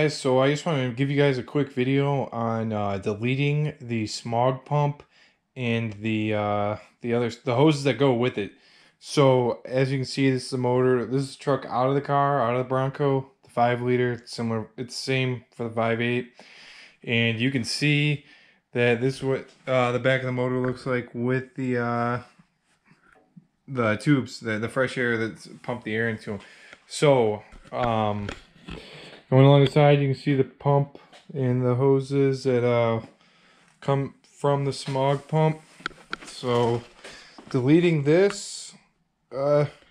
guys, so I just want to give you guys a quick video on deleting the smog pump and the hoses that go with it. So as you can see, this is the motor. This is the truck out of the car, out of the Bronco, the 5-liter. It's similar. It's the same for the 5.8, and you can see that this is what the back of the motor looks like with the tubes, the fresh air that's pumped the air into them. So going along the side, you can see the pump and the hoses that come from the smog pump. So deleting this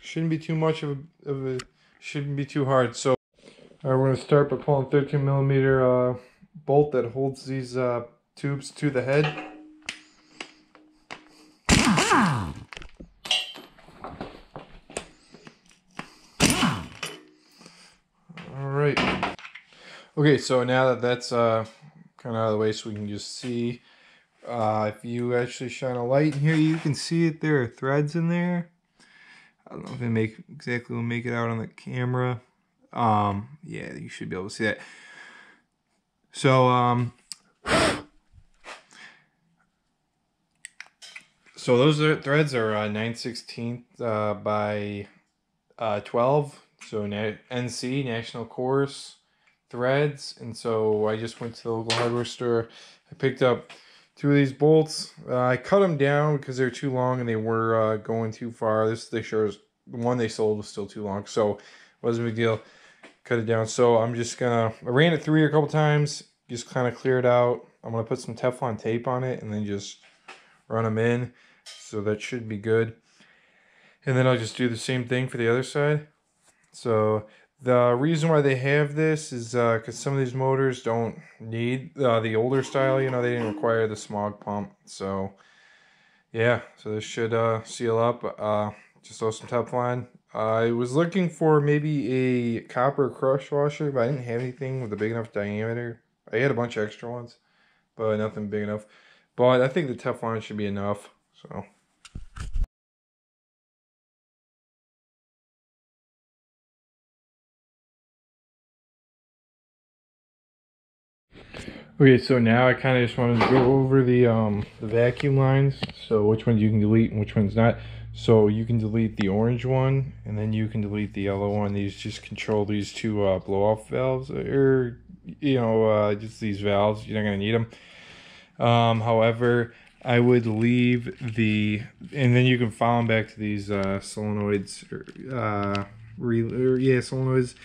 shouldn't be too much of a shouldn't be too hard. So we're going to start by pulling 13mm bolt that holds these tubes to the head. Alright. Okay, so now that that's kind of out of the way, so we can just see, if you actually shine a light in here, you can see it. There are threads in there. I don't know if it exactly will make it out on the camera. Yeah, you should be able to see that. So so those threads are 9/16 by 12. So NC, National Course threads. And so I just went to the local hardware store. I picked up 2 of these bolts. I cut them down because they're too long and they were going too far. The one they sold was still too long, so it wasn't a big deal. Cut it down. So I'm just gonna, I ran it through here a couple times, just kind of clear it out. I'm gonna put some Teflon tape on it and then just run them in. So that should be good. And then I'll just do the same thing for the other side. So the reason why they have this is because some of these motors don't need the older style, you know, they didn't require the smog pump. So yeah, so this should seal up. Just throw some Teflon. I was looking for maybe a copper crush washer, but I didn't have anything with a big enough diameter. I had a bunch of extra ones, but nothing big enough. But I think the Teflon should be enough. So. Okay, so now I kind of just wanted to go over the vacuum lines. So which ones you can delete and which ones not. So you can delete the orange one, and then you can delete the yellow one. These just control these 2 blow-off valves, or just these valves. You're not gonna need them. However, I would leave and then you can file them back to these solenoids, solenoids,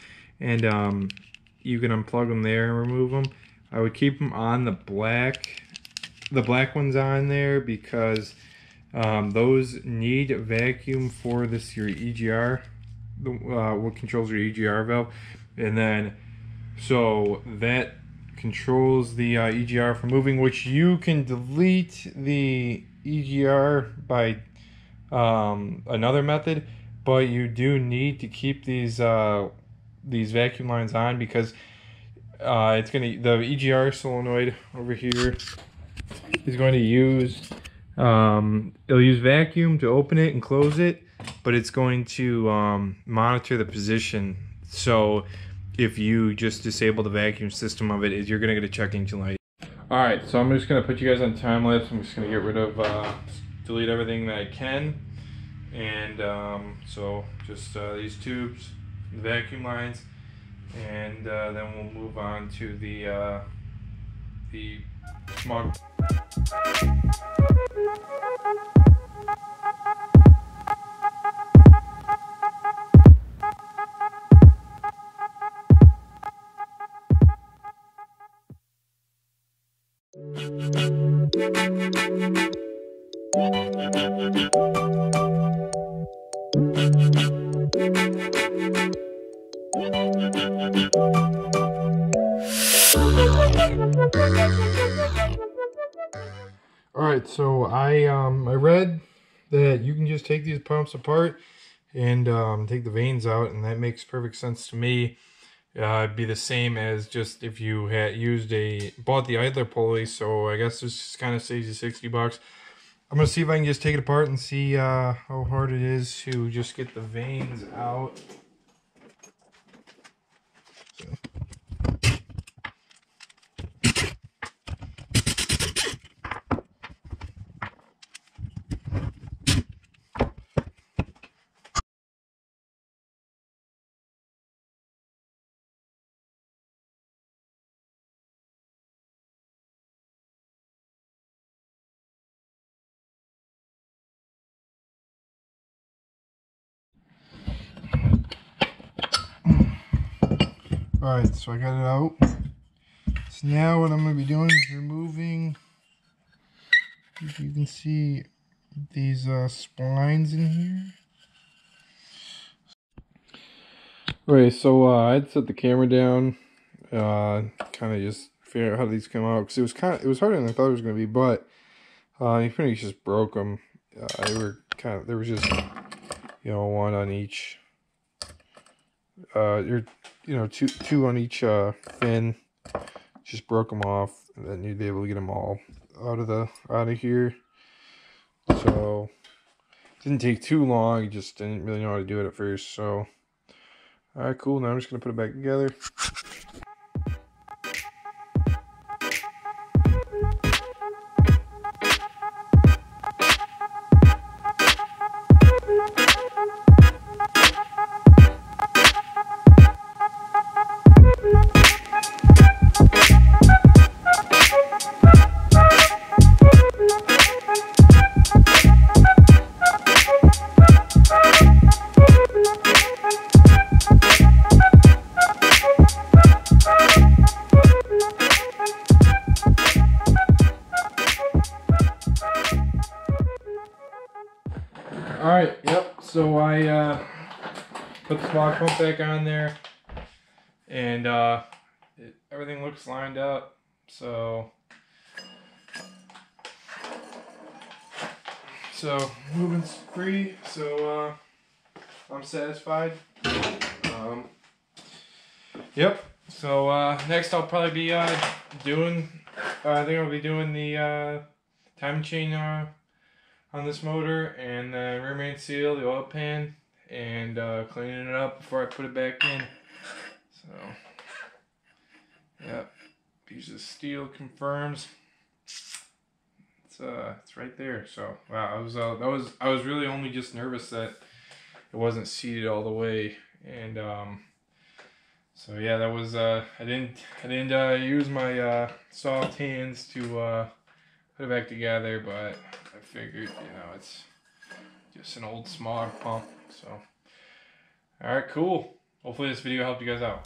and you can unplug them there and remove them. I would keep them on the black ones on there because those need vacuum for your EGR, what controls your EGR valve, and then so that controls the EGR from moving, which you can delete the EGR by another method, but you do need to keep these vacuum lines on because the EGR solenoid over here is going to use it'll use vacuum to open it and close it, but it's going to monitor the position. So if you just disable the vacuum system of it, you're going to get a check engine light. Alright, so I'm just going to put you guys on time lapse. I'm just going to get rid of delete everything that I can, and so just these tubes, the vacuum lines, and then we'll move on to the smog. Alright, so I read that you can just take these pumps apart and take the vanes out, and that makes perfect sense to me. It'd be the same as just if you had bought the idler pulley, so I guess this just kind of saves you 60 bucks. I'm going to see if I can just take it apart and see how hard it is to just get the vanes out. So. Alright, so I got it out. So now what I'm going to be doing is removing, if you can see, these splines in here. Okay, so I had to set the camera down, kind of just figure out how these come out, because it was harder than I thought it was going to be, but you pretty much just broke them. There was just, you know, one on each, two on each fin. Just broke them off, and then you'd be able to get them all out of here. So it didn't take too long. Just didn't really know how to do it at first. So all right, cool. Now I'm just gonna put it back together. Alright, yep, so I put the Smog pump back on there, and everything looks lined up, so movement's free, so I'm satisfied. Yep, so next I'll probably be doing, I think I'll be doing the timing chain on this motor, and the rear main seal, the oil pan, and cleaning it up before I put it back in. So, yep, piece of steel confirms. It's right there. So, wow, I was really only just nervous that it wasn't seated all the way, and so yeah, that was I didn't use my soft hands to put it back together, but I figured, it's just an old Smog pump. So, alright, cool. Hopefully this video helped you guys out.